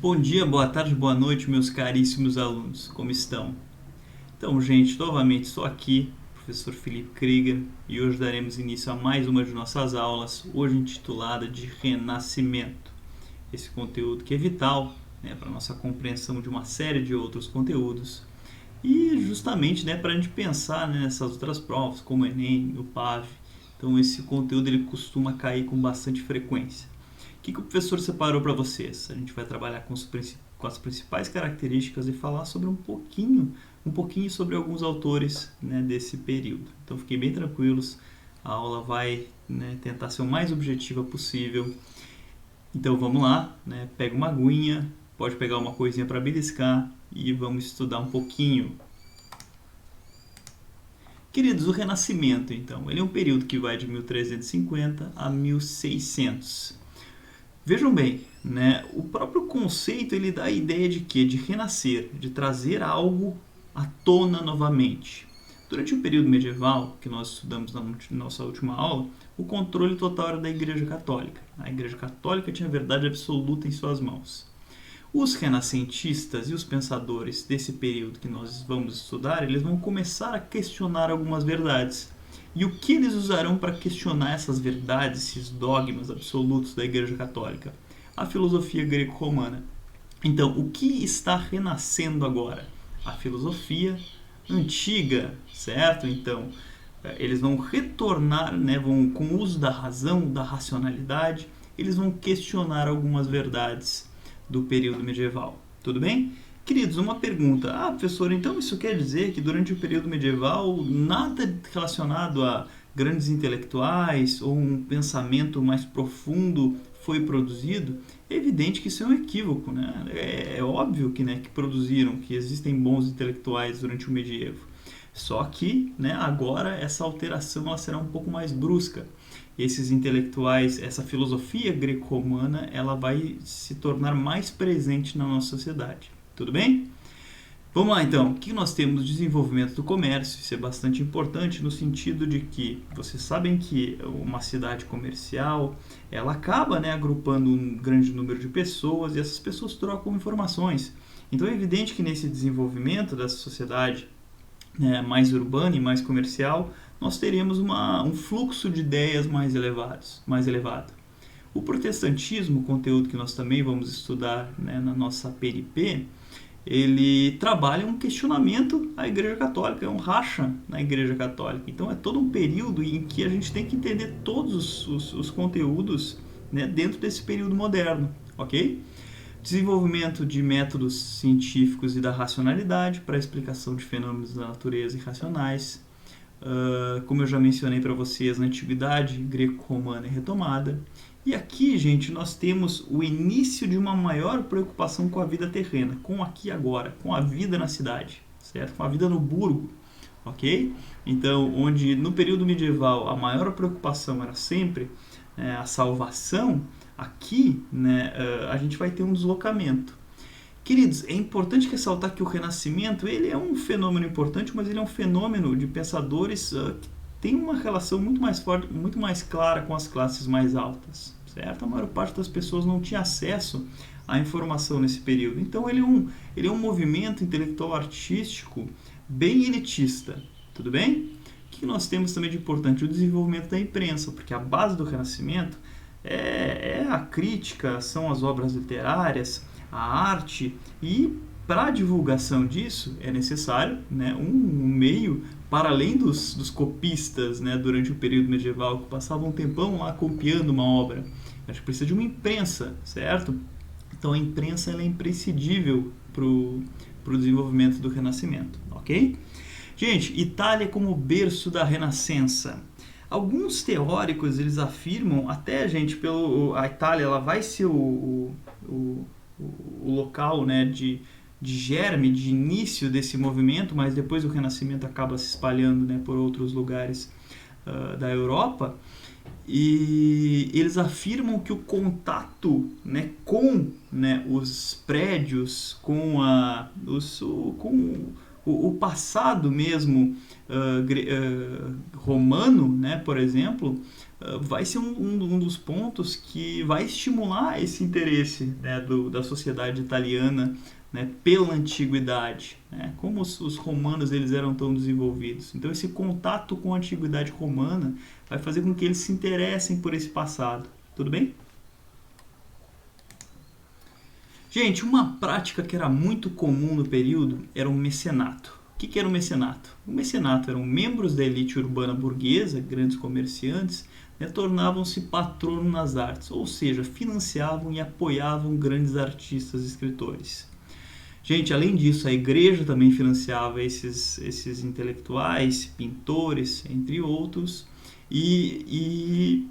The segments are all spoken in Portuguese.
Bom dia, boa tarde, boa noite, meus caríssimos alunos. Como estão? Então, gente, novamente estou aqui, professor Felipe Krieger, e hoje daremos início a mais uma de nossas aulas, hoje intitulada de Renascimento. Esse conteúdo que é vital, para a nossa compreensão de uma série de outros conteúdos e justamente, para a gente pensar, nessas outras provas, como o Enem, o PAV. Então, esse conteúdo ele costuma cair com bastante frequência. O que o professor separou para vocês? A gente vai trabalhar com as principais características e falar sobre um pouquinho sobre alguns autores, desse período. Então fiquem bem tranquilos, a aula vai, tentar ser o mais objetiva possível. Então vamos lá, pega uma aguinha, pode pegar uma coisinha para beliscar e vamos estudar um pouquinho. Queridos, o Renascimento, então, ele é um período que vai de 1350 a 1600. Vejam bem, o próprio conceito ele dá a ideia de quê? De renascer, de trazer algo à tona novamente. Durante o período medieval, que nós estudamos na nossa última aula, o controle total era da Igreja Católica. A Igreja Católica tinha a verdade absoluta em suas mãos. Os renascentistas e os pensadores desse período que nós vamos estudar, eles vão começar a questionar algumas verdades. E o que eles usarão para questionar essas verdades, esses dogmas absolutos da Igreja Católica? A filosofia greco-romana. Então, o que está renascendo agora? A filosofia antiga, certo? Então, eles vão retornar, vão, com o uso da razão, da racionalidade, eles vão questionar algumas verdades do período medieval. Tudo bem? Queridos, uma pergunta. Professor, então isso quer dizer que durante o período medieval nada relacionado a grandes intelectuais ou um pensamento mais profundo foi produzido? É evidente que isso é um equívoco, É óbvio que produziram, que existem bons intelectuais durante o medievo. Só que, agora essa alteração ela será um pouco mais brusca. Esses intelectuais, essa filosofia greco-romana, ela vai se tornar mais presente na nossa sociedade. Tudo bem? Vamos lá então, o que nós temos? Desenvolvimento do comércio, isso é bastante importante no sentido de que vocês sabem que uma cidade comercial, ela acaba agrupando um grande número de pessoas e essas pessoas trocam informações. Então é evidente que nesse desenvolvimento dessa sociedade mais urbana e mais comercial, nós teríamos um fluxo de ideias mais elevado. O protestantismo, conteúdo que nós também vamos estudar na nossa PNP, ele trabalha um questionamento à Igreja Católica, é um racha na Igreja Católica. Então é todo um período em que a gente tem que entender todos os conteúdos dentro desse período moderno, ok? Desenvolvimento de métodos científicos e da racionalidade para a explicação de fenômenos da natureza irracionais. Como eu já mencionei para vocês, a antiguidade greco-romana é retomada. E aqui, gente, nós temos o início de uma maior preocupação com a vida terrena, com o aqui e agora, com a vida na cidade, certo? Com a vida no burgo, ok? Então, onde no período medieval a maior preocupação era sempre a salvação, aqui a gente vai ter um deslocamento. Queridos, é importante ressaltar que o Renascimento ele é um fenômeno importante, mas ele é um fenômeno de pensadores que tem uma relação muito mais forte, muito mais clara com as classes mais altas, certo? A maior parte das pessoas não tinha acesso à informação nesse período. Então ele é um movimento intelectual artístico bem elitista, tudo bem? O que nós temos também de importante? O desenvolvimento da imprensa, porque a base do Renascimento é a crítica, são as obras literárias, a arte, e para a divulgação disso é necessário um meio para além dos copistas durante o período medieval que passavam um tempão lá copiando uma obra. A gente precisa de uma imprensa, certo? Então a imprensa ela é imprescindível para o desenvolvimento do Renascimento, ok? Gente, Itália como berço da Renascença. Alguns teóricos eles afirmam, até gente, a Itália ela vai ser o local de germe, de início desse movimento, mas depois o Renascimento acaba se espalhando por outros lugares da Europa, e eles afirmam que o contato com os prédios, com o O passado mesmo romano, né, por exemplo, vai ser um dos pontos que vai estimular esse interesse, né, da sociedade italiana, né, pela antiguidade, né, como os romanos eles eram tão desenvolvidos. Então esse contato com a antiguidade romana vai fazer com que eles se interessem por esse passado. Tudo bem? Gente, uma prática que era muito comum no período era o mecenato. O que era o mecenato? O mecenato eram membros da elite urbana burguesa, grandes comerciantes, né, tornavam-se patronos nas artes, ou seja, financiavam e apoiavam grandes artistas e escritores. Gente, além disso, a igreja também financiava esses intelectuais, pintores, entre outros, e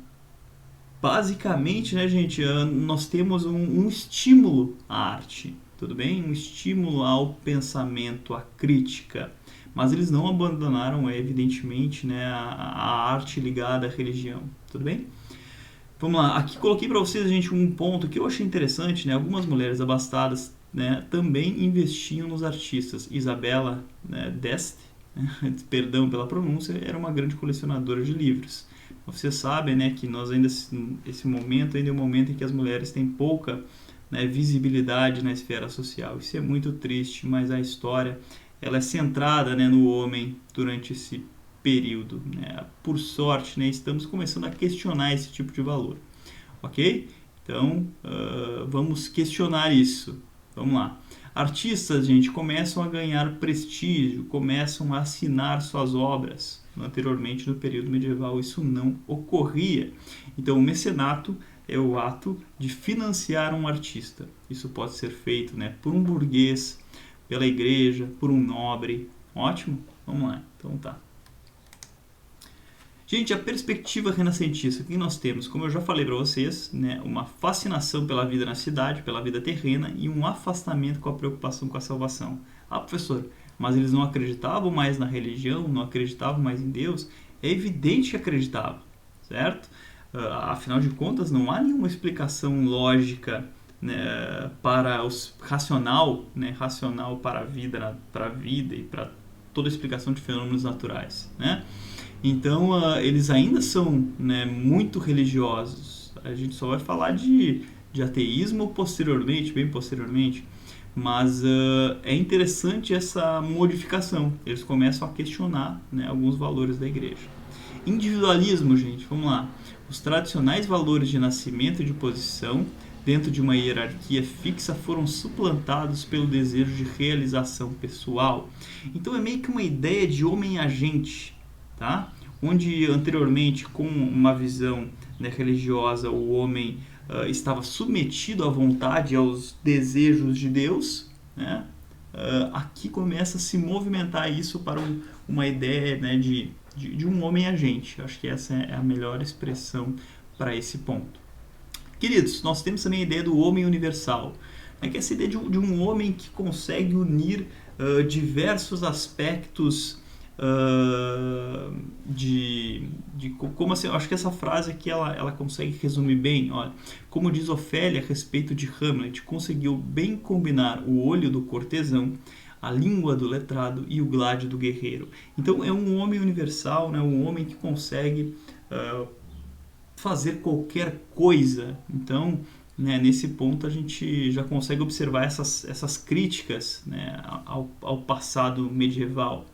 basicamente, né, gente, nós temos um estímulo à arte, tudo bem? Um estímulo ao pensamento, à crítica. Mas eles não abandonaram, evidentemente, né, a arte ligada à religião, tudo bem? Vamos lá, aqui coloquei para vocês, gente, um ponto que eu achei interessante, né? Algumas mulheres abastadas, né, também investiam nos artistas. Isabella, né, d'Este, né, perdão pela pronúncia, era uma grande colecionadora de livros. Vocês sabem, né, que nós ainda esse momento ainda é um momento em que as mulheres têm pouca, né, visibilidade na esfera social. Isso é muito triste, mas a história ela é centrada, né, no homem durante esse período, né? Por sorte, né, estamos começando a questionar esse tipo de valor, ok? Então vamos questionar isso. Vamos lá. Artistas, gente, começam a ganhar prestígio, começam a assinar suas obras. Anteriormente, no período medieval, isso não ocorria. Então, o mecenato é o ato de financiar um artista. Isso pode ser feito, né, por um burguês, pela igreja, por um nobre. Ótimo? Vamos lá. Então tá. Gente, a perspectiva renascentista, o que nós temos? Como eu já falei para vocês, né, uma fascinação pela vida na cidade, pela vida terrena e um afastamento com a preocupação com a salvação. Ah, professor, mas eles não acreditavam mais na religião, não acreditavam mais em Deus? É evidente que acreditavam, certo? Afinal de contas, não há nenhuma explicação lógica, né, para os racional, né, racional para a vida e para toda explicação de fenômenos naturais, né? Então, eles ainda são, né, muito religiosos. A gente só vai falar de ateísmo posteriormente, bem posteriormente. Mas é interessante essa modificação. Eles começam a questionar, né, alguns valores da igreja. Individualismo, gente, vamos lá. Os tradicionais valores de nascimento e de posição dentro de uma hierarquia fixa foram suplantados pelo desejo de realização pessoal. Então é meio que uma ideia de homem-agente, tá? Onde anteriormente, com uma visão, né, religiosa, o homem estava submetido à vontade e aos desejos de Deus, né? Aqui começa a se movimentar isso para uma ideia, né, de um homem-agente. Acho que essa é a melhor expressão para esse ponto. Queridos, nós temos também a ideia do homem universal, né, que é essa ideia de um homem que consegue unir diversos aspectos como assim, eu acho que essa frase aqui ela consegue resumir bem. Olha, como diz Ofélia a respeito de Hamlet, conseguiu bem combinar o olho do cortesão, a língua do letrado e o gládio do guerreiro. Então é um homem universal, né, um homem que consegue fazer qualquer coisa. Então, né, nesse ponto a gente já consegue observar essas críticas, né, ao passado medieval.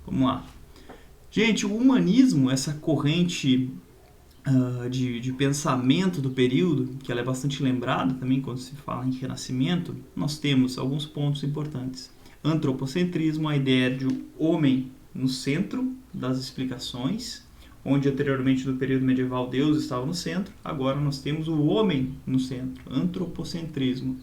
Vamos lá. Gente, o humanismo, essa corrente de pensamento do período, que ela é bastante lembrada também quando se fala em renascimento, nós temos alguns pontos importantes. Antropocentrismo, a ideia de um homem no centro das explicações, onde anteriormente no período medieval Deus estava no centro, agora nós temos o homem no centro, antropocentrismo.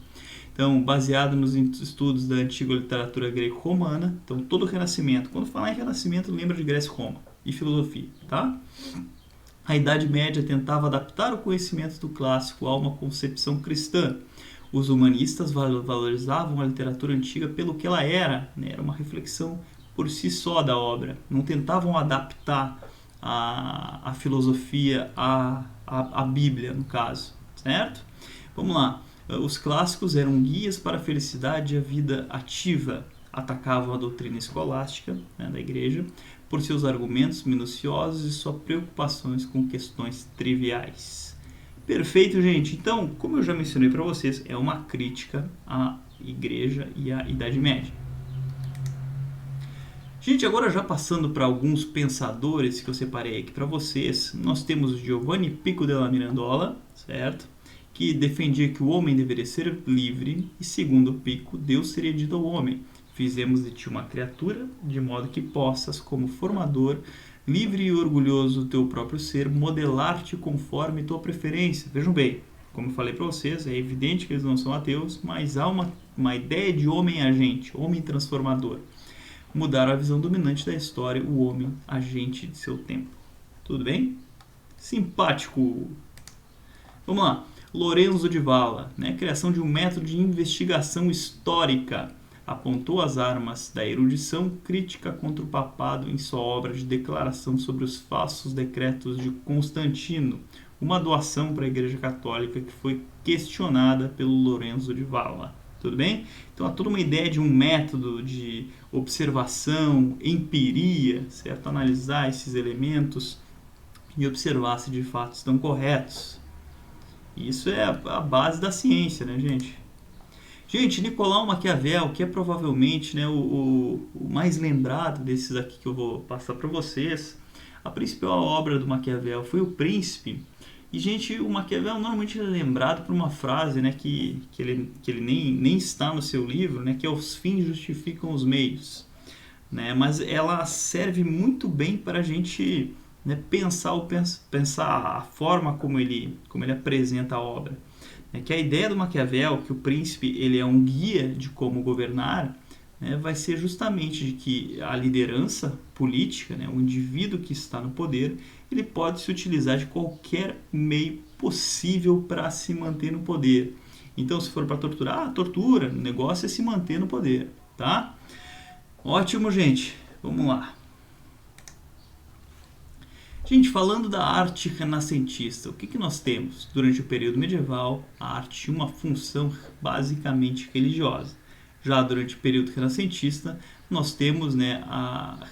Então, baseado nos estudos da antiga literatura greco-romana, então todo o Renascimento, quando falar em Renascimento, lembra de Grécia e Roma e filosofia, tá? A Idade Média tentava adaptar o conhecimento do clássico a uma concepção cristã. Os humanistas valorizavam a literatura antiga pelo que ela era, né? Era uma reflexão por si só da obra, não tentavam adaptar a filosofia à Bíblia, no caso, certo? Vamos lá. Os clássicos eram guias para a felicidade e a vida ativa. atacavam a doutrina escolástica, né, da igreja por seus argumentos minuciosos e suas preocupações com questões triviais. Perfeito, gente. Então, como eu já mencionei para vocês, é uma crítica à igreja e à Idade Média. Gente, agora já passando para alguns pensadores que eu separei aqui para vocês, nós temos Giovanni Pico della Mirandola, certo? Que defendia que o homem deveria ser livre e, segundo Pico, Deus seria dito ao homem: fizemos de ti uma criatura, de modo que possas, como formador, livre e orgulhoso do teu próprio ser, modelar-te conforme tua preferência. Vejam bem, como eu falei para vocês, é evidente que eles não são ateus, mas há uma ideia de homem agente, homem transformador. Mudaram a visão dominante da história, o homem agente de seu tempo. Tudo bem? Simpático! Vamos lá. Lorenzo di Valla, né? Criação de um método de investigação histórica. Apontou as armas da erudição crítica contra o papado em sua obra de declaração sobre os falsos decretos de Constantino, uma doação para a Igreja Católica que foi questionada pelo Lorenzo di Valla. Tudo bem? Então há toda uma ideia de um método de observação, empiria, certo? Analisar esses elementos e observar se de fato estão corretos. Isso é a base da ciência, né, gente? Gente, Nicolau Maquiavel, que é provavelmente, né, o mais lembrado desses aqui que eu vou passar para vocês. A principal obra do Maquiavel foi O Príncipe. E, gente, o Maquiavel normalmente é lembrado por uma frase, né, que ele nem está no seu livro, né, que é: os fins justificam os meios. Né? Mas ela serve muito bem para a gente, né, pensar a forma como ele apresenta a obra. É que a ideia do Maquiavel, que o príncipe ele é um guia de como governar, né, vai ser justamente de que a liderança política, né, o indivíduo que está no poder, ele pode se utilizar de qualquer meio possível para se manter no poder. Então, se for para torturar, tortura. O negócio é se manter no poder, tá? Ótimo, gente. Vamos lá. Gente, falando da arte renascentista, o que nós temos? Durante o período medieval, a arte tinha uma função basicamente religiosa. Já durante o período renascentista, nós temos, né,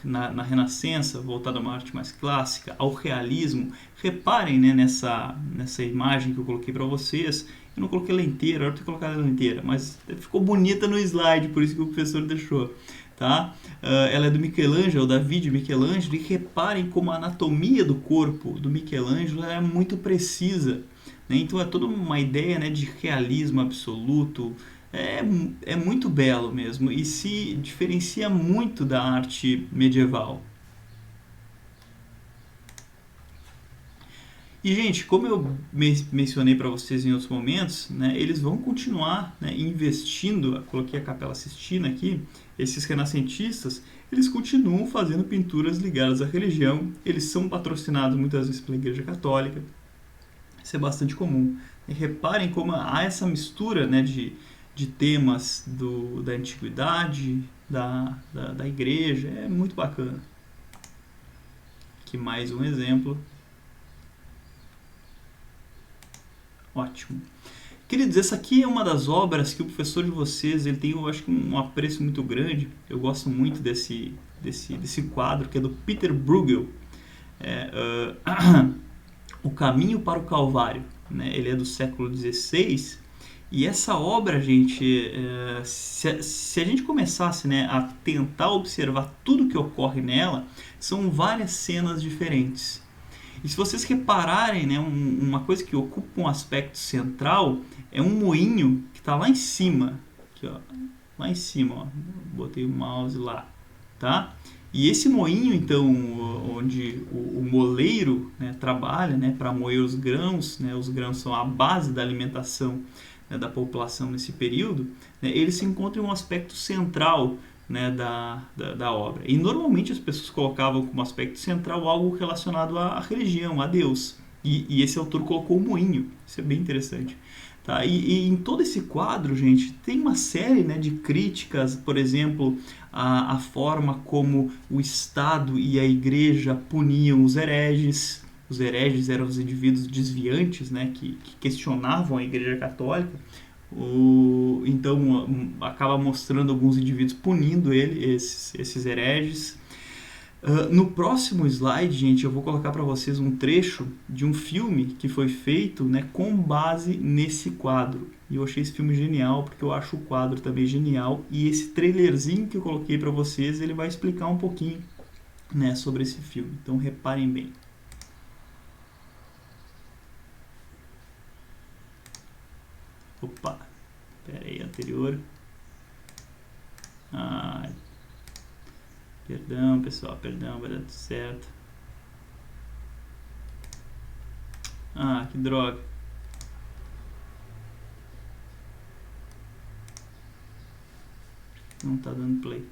na Renascença, voltada a uma arte mais clássica, ao realismo. Reparem, né, nessa imagem que eu coloquei para vocês. Eu não coloquei ela inteira, eu tenho colocado ela inteira, mas ficou bonita no slide, por isso que o professor deixou. Tá? Ela é do Michelangelo, David Michelangelo, e reparem como a anatomia do corpo do Michelangelo é muito precisa, né? Então é toda uma ideia, né, de realismo absoluto, é muito belo mesmo e se diferencia muito da arte medieval. E, gente, como eu mencionei para vocês em outros momentos, né, eles vão continuar, né, investindo. Coloquei a Capela Sistina aqui. Esses renascentistas, eles continuam fazendo pinturas ligadas à religião. Eles são patrocinados muitas vezes pela Igreja Católica. Isso é bastante comum. E reparem como há essa mistura, né, de temas da antiguidade, da igreja. É muito bacana. Aqui mais um exemplo. Ótimo. Queridos, essa aqui é uma das obras que o professor de vocês ele tem, eu acho, um apreço muito grande. Eu gosto muito desse quadro, que é do Peter Bruegel. O Caminho para o Calvário. Né? Ele é do século XVI. E essa obra, gente, se a gente começasse, né, a tentar observar tudo que ocorre nela, são várias cenas diferentes. E se vocês repararem, né, uma coisa que ocupa um aspecto central é um moinho que está lá em cima. Aqui, ó, lá em cima, ó, botei o mouse lá, tá? E esse moinho, então, onde o moleiro, né, trabalha, né, para moer os grãos, né, os grãos são a base da alimentação, né, da população nesse período, né, ele se encontra em um aspecto central, né, da obra. E normalmente as pessoas colocavam como aspecto central algo relacionado à religião, a Deus. E esse autor colocou o moinho. Isso é bem interessante. Tá? E em todo esse quadro, gente, tem uma série, né, de críticas, por exemplo, a forma como o Estado e a Igreja puniam os hereges. Os hereges eram os indivíduos desviantes, né, que questionavam a Igreja Católica. Então acaba mostrando alguns indivíduos punindo esses hereges. No próximo slide, gente, eu vou colocar para vocês um trecho de um filme que foi feito, né, com base nesse quadro. E eu achei esse filme genial, porque eu acho o quadro também genial. E esse trailerzinho que eu coloquei para vocês, ele vai explicar um pouquinho, né, sobre esse filme. Então reparem bem. Opa, pera aí, anterior. Perdão, pessoal, perdão, vai dar tudo certo. Que droga. Não tá dando play.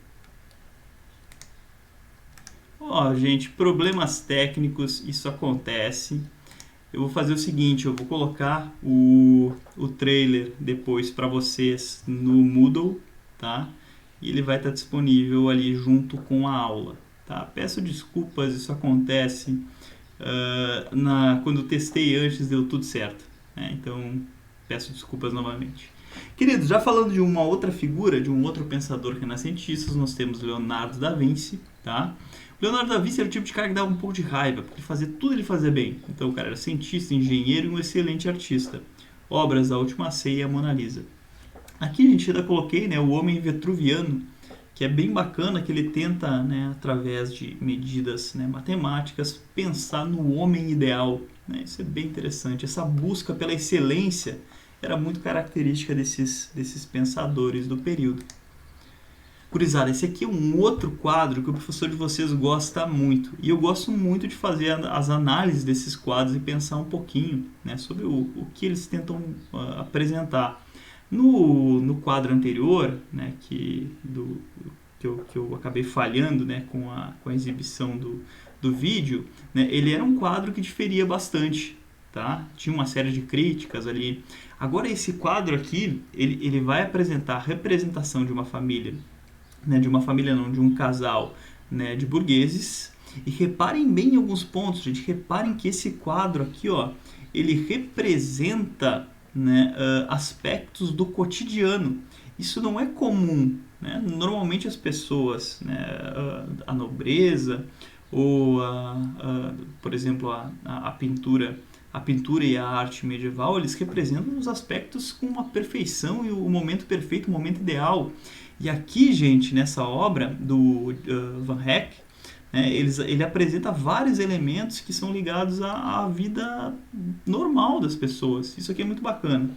Gente, problemas técnicos, isso acontece. Eu vou fazer o seguinte, eu vou colocar o trailer depois para vocês no Moodle, tá? E ele vai estar disponível ali junto com a aula, tá? Peço desculpas, isso acontece quando eu testei antes deu tudo certo, né? Então peço desculpas novamente. Queridos, já falando de uma outra figura, de um outro pensador renascentista, nós temos Leonardo da Vinci, tá? Leonardo da Vinci era o tipo de cara que dava um pouco de raiva, porque ele fazia bem. Então o cara era cientista, engenheiro e um excelente artista. Obras da Última Ceia e a Mona Lisa. Aqui, gente, ainda coloquei, né, o Homem Vitruviano, que é bem bacana, que ele tenta, né, através de medidas, né, matemáticas, pensar no homem ideal, né? Isso é bem interessante. Essa busca pela excelência era muito característica desses pensadores do período. Gurizada, esse aqui é um outro quadro que o professor de vocês gosta muito. E eu gosto muito de fazer as análises desses quadros e pensar um pouquinho, né, sobre o que eles tentam apresentar. No quadro anterior, né, que eu acabei falhando, né, com a exibição do vídeo, né, ele era um quadro que diferia bastante. Tá? Tinha uma série de críticas ali. Agora esse quadro aqui, ele vai apresentar a representação de uma família, né, de um casal, né, de burgueses. E reparem bem em alguns pontos, gente. Reparem que esse quadro aqui, ele representa, né, aspectos do cotidiano. Isso não é comum, né? Normalmente as pessoas, né, a nobreza ou, por exemplo, a pintura e a arte medieval, eles representam os aspectos com uma perfeição e o momento perfeito, o momento ideal. E aqui, gente, nessa obra do Van Eyck, né, ele apresenta vários elementos que são ligados à vida normal das pessoas. Isso aqui é muito bacana.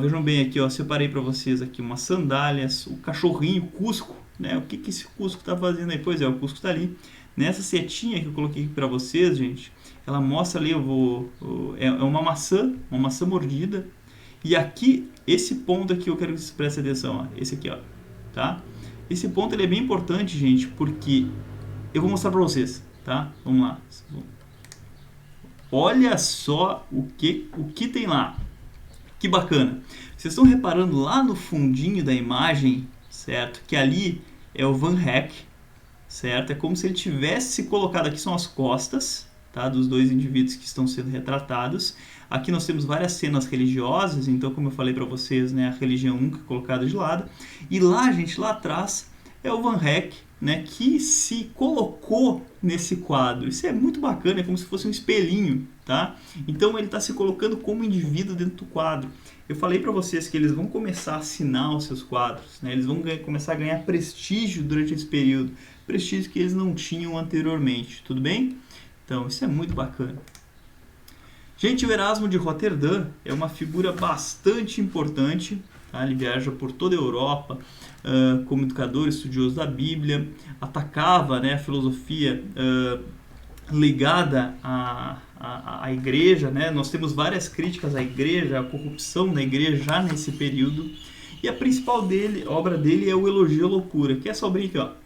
Vejam bem aqui, separei para vocês aqui umas sandálias, o cachorrinho, o Cusco, né? O que esse Cusco está fazendo aí? Pois é, o Cusco está ali. Nessa setinha que eu coloquei para vocês, gente, ela mostra ali, é uma maçã mordida. E aqui, esse ponto aqui eu quero que vocês prestem atenção, esse aqui, tá? Esse ponto ele é bem importante, gente, porque eu vou mostrar para vocês, tá? Vamos lá. Olha só o que tem lá. Que bacana. Vocês estão reparando lá no fundinho da imagem, certo? Que ali é o Van Eyck, certo? É como se ele tivesse se colocado, aqui são as costas, tá, dos dois indivíduos que estão sendo retratados. Aqui nós temos várias cenas religiosas, então como eu falei para vocês, né, a religião nunca é colocada de lado. E lá, gente, lá atrás é o Van Eyck, né, que se colocou nesse quadro. Isso é muito bacana, é como se fosse um espelhinho, tá? Então ele está se colocando como indivíduo dentro do quadro. Eu falei para vocês que eles vão começar a assinar os seus quadros, né? Eles vão começar a ganhar prestígio durante esse período, prestígio que eles não tinham anteriormente, tudo bem? Então isso é muito bacana. Gente, o Erasmo de Roterdã é uma figura bastante importante, tá? Ele viaja por toda a Europa como educador, estudioso da Bíblia, atacava, né, a filosofia ligada à igreja, né? Nós temos várias críticas à igreja, à corrupção da igreja já nesse período, e a principal obra dele é o Elogio à Loucura, que é essa obrinha aqui,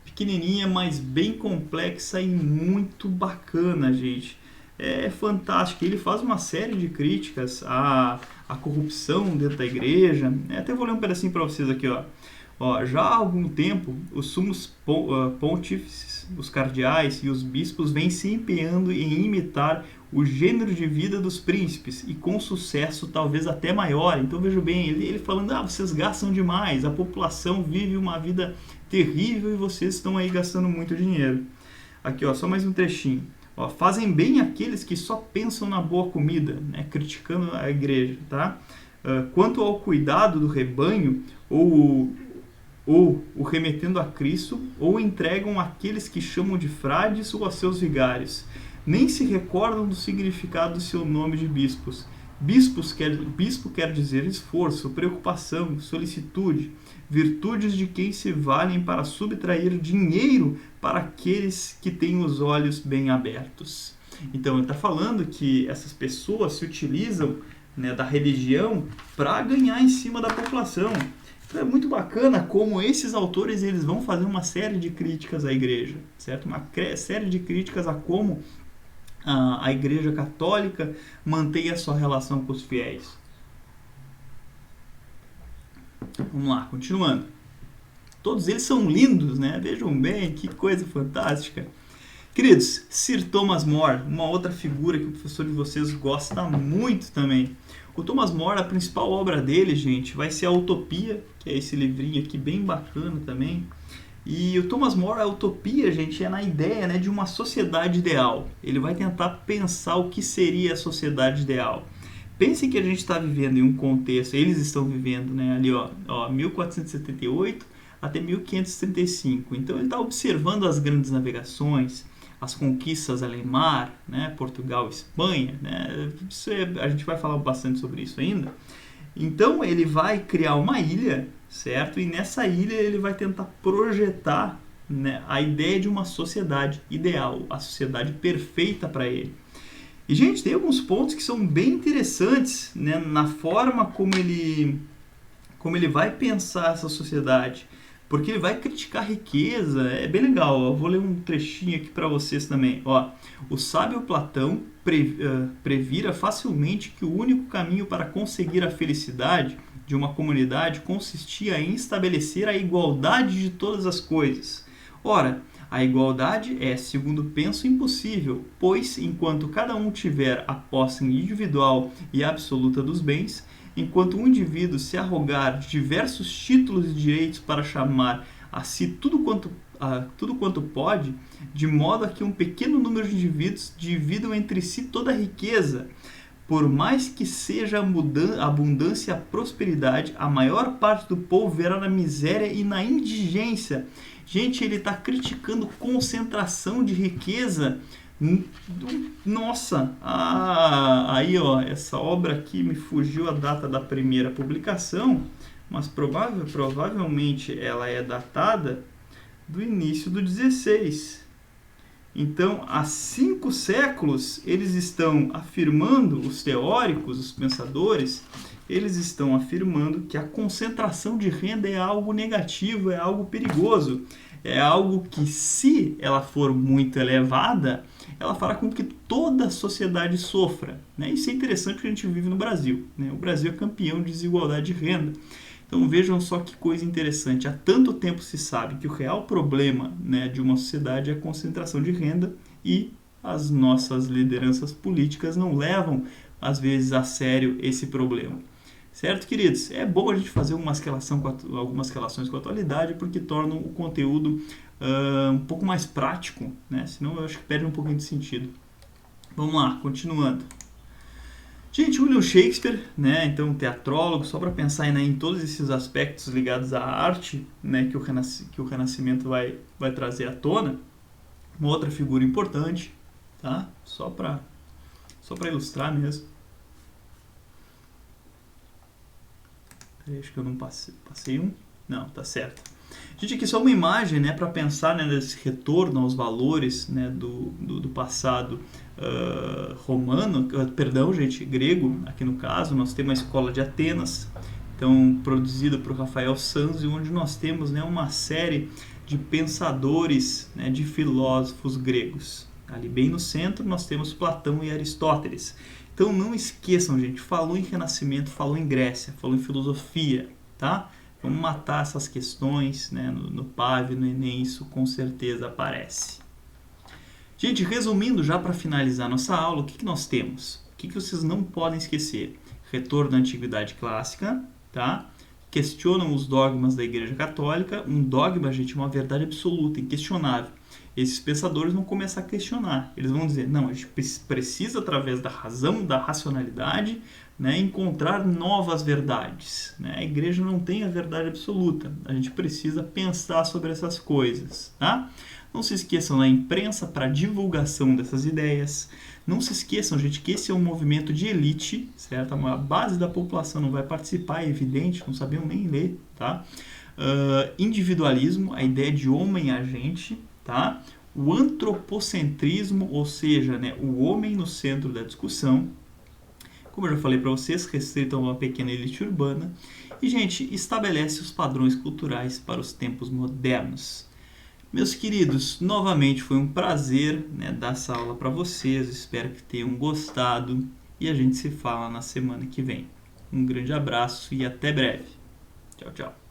pequenininha, mas bem complexa e muito bacana, gente. É fantástico. Ele faz uma série de críticas à corrupção dentro da igreja. Até vou ler um pedacinho para vocês aqui, Ó, já há algum tempo, os sumos pontífices, os cardeais e os bispos vêm se empenhando em imitar o gênero de vida dos príncipes, e com sucesso talvez até maior. Então veja bem, ele falando, vocês gastam demais, a população vive uma vida terrível e vocês estão aí gastando muito dinheiro. Aqui, ó, só mais um trechinho. Ó, fazem bem aqueles que só pensam na boa comida, né, criticando a igreja, tá? Quanto ao cuidado do rebanho, ou o remetendo a Cristo, ou entregam aqueles que chamam de frades ou a seus vigários. Nem se recordam do significado do seu nome de bispos. Bispo quer dizer esforço, preocupação, solicitude, virtudes de quem se valem para subtrair dinheiro para aqueles que têm os olhos bem abertos. Então ele está falando que essas pessoas se utilizam, né, da religião para ganhar em cima da população. Então é muito bacana como esses autores eles vão fazer uma série de críticas à igreja, certo? Uma série de críticas a como a igreja católica mantém a sua relação com os fiéis. Vamos lá, continuando. Todos eles são lindos, né? Vejam bem, que coisa fantástica. Queridos, Sir Thomas More, uma outra figura que o professor de vocês gosta muito também. O Thomas More, a principal obra dele, gente, vai ser a Utopia, que é esse livrinho aqui bem bacana também. E o Thomas More, a utopia, gente, é na ideia, né, de uma sociedade ideal. Ele vai tentar pensar o que seria a sociedade ideal. Pensem que a gente está vivendo em um contexto, eles estão vivendo, né, ali, ó 1478 até 1535. Então ele está observando as grandes navegações, as conquistas além-mar, né, Portugal, Espanha, né, a gente vai falar bastante sobre isso ainda. Então ele vai criar uma ilha, certo? E nessa ilha ele vai tentar projetar, né, a ideia de uma sociedade ideal, a sociedade perfeita para ele. E, gente, tem alguns pontos que são bem interessantes, né, na forma como ele vai pensar essa sociedade. Porque ele vai criticar a riqueza, é bem legal. Eu vou ler um trechinho aqui para vocês também. Ó, o sábio Platão previra facilmente que o único caminho para conseguir a felicidade de uma comunidade consistia em estabelecer a igualdade de todas as coisas. Ora, a igualdade é, segundo penso, impossível, pois enquanto cada um tiver a posse individual e absoluta dos bens, enquanto um indivíduo se arrogar diversos títulos e direitos para chamar a si tudo quanto pode, de modo a que um pequeno número de indivíduos dividam entre si toda a riqueza, por mais que seja a abundância e a prosperidade, a maior parte do povo verá na miséria e na indigência. Gente, ele está criticando concentração de riqueza. Nossa, aí ó, essa obra aqui me fugiu a data da primeira publicação, mas provavelmente ela é datada do início do 16. Então, há 5 séculos, eles estão afirmando, os teóricos, os pensadores, eles estão afirmando que a concentração de renda é algo negativo, é algo perigoso, é algo que, se ela for muito elevada, ela fará com que toda a sociedade sofra, né? Isso é interessante porque a gente vive no Brasil, né? O Brasil é campeão de desigualdade de renda. Então vejam só que coisa interessante. Há tanto tempo se sabe que o real problema, né, de uma sociedade é a concentração de renda, e as nossas lideranças políticas não levam, às vezes, a sério esse problema. Certo, queridos? É bom a gente fazer algumas relações com a atualidade, porque tornam o conteúdo um pouco mais prático, né? Senão eu acho que perde um pouquinho de sentido. Vamos lá, continuando. Gente, William Shakespeare, né, então teatrólogo, só para pensar aí, né, em todos esses aspectos ligados à arte, né, que o Renascimento vai trazer à tona. Uma outra figura importante, tá? Só para ilustrar mesmo. Peraí, acho que eu não passei um. Não, tá certo. Gente, aqui só uma imagem, né, para pensar, né, nesse retorno aos valores, né, do passado romano, perdão, gente, grego, aqui no caso. Nós temos a Escola de Atenas, então produzida por Rafael Sanzio, onde nós temos, né, uma série de pensadores, né, de filósofos gregos. Ali bem no centro nós temos Platão e Aristóteles. Então não esqueçam, gente, falou em Renascimento, falou em Grécia, falou em filosofia, tá? Vamos matar essas questões, né? No PAV, no Enem, isso com certeza aparece. Gente, resumindo já para finalizar nossa aula, o que nós temos? O que vocês não podem esquecer? Retorno à antiguidade clássica, tá? Questionam os dogmas da Igreja Católica. Um dogma, gente, é uma verdade absoluta, inquestionável. Esses pensadores vão começar a questionar. Eles vão dizer, não, a gente precisa, através da razão, da racionalidade, né, encontrar novas verdades. Né? A Igreja não tem a verdade absoluta. A gente precisa pensar sobre essas coisas, tá? Não se esqueçam da imprensa para divulgação dessas ideias. Não se esqueçam, gente, que esse é um movimento de elite, certo? A base da população não vai participar, é evidente, não sabiam nem ler, tá? Individualismo, a ideia de homem-agente, tá? O antropocentrismo, ou seja, né, o homem no centro da discussão. Como eu já falei para vocês, restrito a uma pequena elite urbana. E, gente, estabelece os padrões culturais para os tempos modernos. Meus queridos, novamente foi um prazer, né, dar essa aula para vocês. Espero que tenham gostado e a gente se fala na semana que vem. Um grande abraço e até breve. Tchau, tchau.